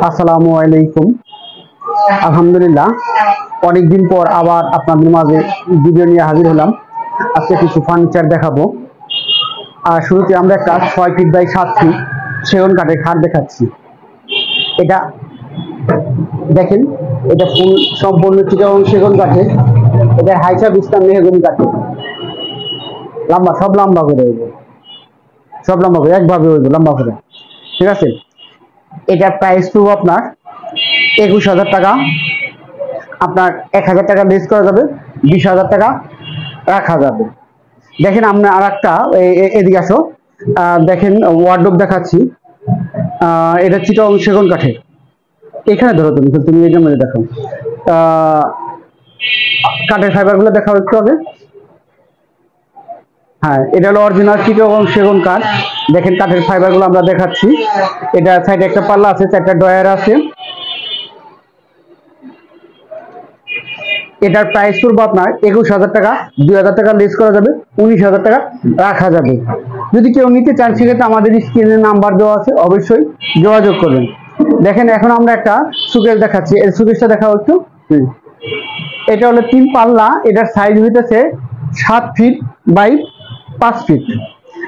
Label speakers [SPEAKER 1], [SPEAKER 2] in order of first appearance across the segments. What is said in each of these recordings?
[SPEAKER 1] আসসালামু আলাইকুম। আলহামদুলিল্লাহ, অনেকদিন পর আবার আপনাদের মাঝে ভিডিও নিয়ে হাজির হলাম। আজকে কিছু ফার্নিচার দেখাবো। আর শুরুতে আমরা একটা 6 ফিট বাই 7 ফিট সেগুন কাঠের খাট দেখাচ্ছি। এটা দেখেন, এটা ফুল সম্পূর্ণ চিটাগং সেগুন কাঠের। এটা হাইসা বিস্তার মেহগনি কাঠের, লম্বা সব লম্বা করে হইব, সব লম্বা করে একভাবে হইব লম্বা করে। ঠিক আছে, এটার প্রাইস পড়বো আপনার 21,000 টাকা। আপনার 1,000 টাকা লেস করা যাবে, 20,000 টাকা রাখা যাবে। দেখেন আমরা আর একটা, এদিকে আসো, দেখেন ওয়ার্ডরোব দেখাচ্ছি। এটা চিটাগং সেগুন কাঠের। এখানে ধরো, তুমি তুমি এই মধ্যে দেখো, কাঠের ফাইবার গুলো দেখাও একটু আগে। হ্যাঁ, এটা হলো অরিজিনাল চিটাগং সেগুন কাঠ। দেখেন কাঠের ফাইবার গুলো আমরা দেখাচ্ছি। এটা সাইডে একটা পাল্লা আছে, 4টা ড্রয়ার আছে। এটার প্রাইস পড়বো আপনার 21,000 টাকা, 2,000 টাকা লেস করা যাবে, 19,000 টাকা রাখা যাবে। যদি কেউ নিতে চান সেক্ষেত্রে আমাদের স্ক্রিনে নাম্বার দেওয়া আছে, অবশ্যই যোগাযোগ করবেন। দেখেন এখন আমরা একটা সুকেশ দেখাচ্ছি, এই সুকেশটা দেখাও একটু। এটা হলো 3 পাল্লা। এটার সাইজ হইতেছে 7 ফিট বাই 5 ফিট।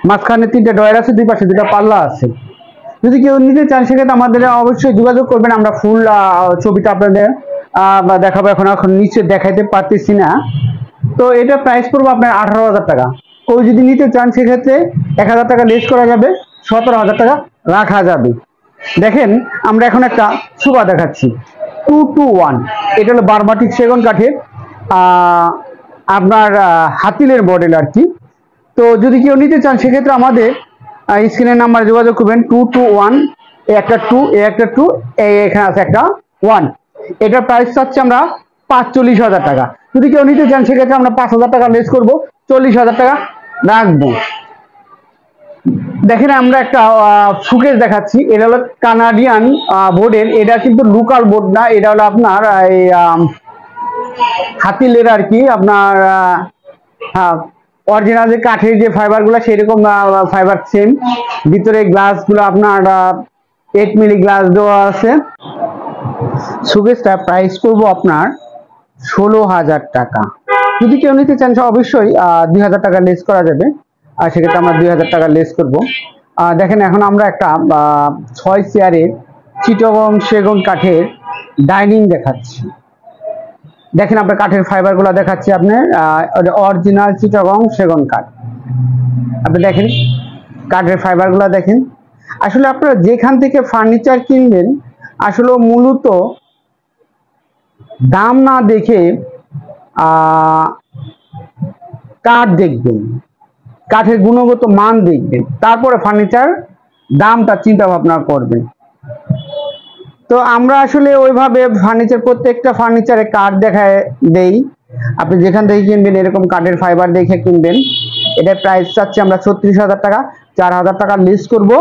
[SPEAKER 1] মাঝখানে 3টা ডয়ার আছে, 2 পাশে 2টা পাল্লা আছে। যদি কেউ নিতে চান সেক্ষেত্রে আমাদের অবশ্যই যোগাযোগ করবেন। আমরা ফুল ছবিটা আপনাদের দেখাবো। এখন নিচে দেখাইতে পারতেছি না। তো এটা প্রাইস পড়বো আপনার 18,000 টাকা। কেউ যদি নিতে চান সেক্ষেত্রে 1,000 টাকা লেস করা যাবে, 17,000 টাকা রাখা যাবে। দেখেন আমরা এখন একটা সোফা দেখাচ্ছি, 2-2-1। এটা হলো বারমাটিক সেগুন কাঠের, আপনার হাতিলের মডেল আর কি। তো যদি কেউ নিতে চান সেক্ষেত্রে আমাদের স্ক্রিনের নাম্বারে যোগাযোগ করবেন। 2-2-1, একটা 2, একটা 2, এখানে আছে একটা 1। এটার প্রাইস চাচ্ছি আমরা 45,000 টাকা। যদি কেউ নিতে চান সেক্ষেত্রে আমরা 5,000 টাকা লেস করবো, 40,000 টাকা রাখবো। দেখেন আমরা একটা সুকেশ দেখাচ্ছি। এটা হলো কানাডিয়ান বোর্ডের। এটা কিন্তু লোকাল বোর্ড না, এটা হলো আপনার এই হাতিলের আর কি। আপনার অরিজিনাল যে কাঠের যে ফাইবার গুলো সেরকম ফাইবার সেম। ভিতরে গ্লাস গুলো আপনার 8 মিলি গ্লাস দেওয়া আছে। সুকেশটা প্রাইস করবো আপনার 16,000 টাকা। যদি কেউ নিতে চান অবশ্যই 2,000 টাকা লেস করা যাবে, আর সেক্ষেত্রে আমরা 2,000 টাকা লেস করবো। দেখেন এখন আমরা একটা 6 চেয়ারের চিটাগং সেগুন কাঠের ডাইনিং দেখাচ্ছি। দেখেন আপনার কাঠের ফাইবার গুলো দেখাচ্ছি আপনার, অরিজিনাল চিটাগং সেগুন কাঠ। আপনি দেখেন কাঠের ফাইবার গুলো দেখেন। আসলে আপনারা যেখান থেকে ফার্নিচার কিনবেন, আসলে মূলত দাম না দেখে কাঠ দেখবেন, কাঠের গুণগত মান দেখবেন, তারপরে ফার্নিচার দামটা চিন্তা ভাবনা করবেন। তো আমরা আসলে ওইভাবে ফার্নিচার, প্রত্যেকটা ফার্নিচারে কাঠ দেখায় দেই। আপনি যেখান থেকে কিনবেন এরকম কাঠের ফাইবার দেখে কিনবেন। এটার প্রাইস চাচ্ছি আমরা 36,000 টাকা, 4,000 টাকা লিস করব,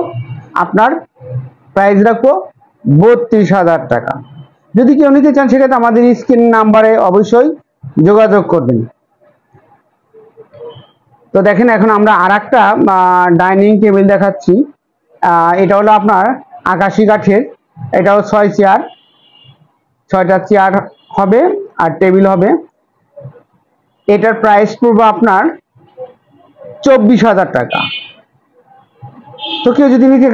[SPEAKER 1] আপনার প্রাইস রাখবো 32,000 টাকা। যদি কেউ নিতে চান সেক্ষেত্রে আমাদের স্ক্রিন নাম্বারে অবশ্যই যোগাযোগ করবেন। তো দেখেন এখন আমরা আর একটা ডাইনিং টেবিল দেখাচ্ছি। এটা হলো আপনার আকাশি কাঠের। এটাও 6 চেয়ার, 6টা চেয়ার হবে আর টেবিল হবে। এটার প্রাইস পড়বে আপনার 24,000 টাকা। তো কেউ যদি নিতে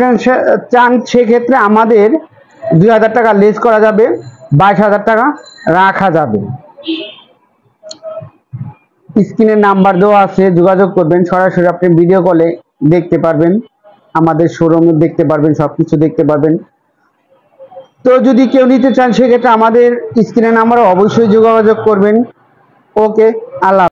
[SPEAKER 1] চান সেক্ষেত্রে আমাদের 2,000 টাকা লেস করা যাবে, 22,000 টাকা রাখা যাবে। স্ক্রিনের নাম্বার দেওয়া আছে, যোগাযোগ করবেন। সরাসরি আপনি ভিডিও কলে দেখতে পারবেন, আমাদের শোরুমে দেখতে পারবেন, সবকিছু দেখতে পারবেন। তো যদি কেউ নিতে চান সেক্ষেত্রে আমাদের স্ক্রিনের নাম্বারে অবশ্যই যোগাযোগ করবেন। ওকে, আল্লাহ।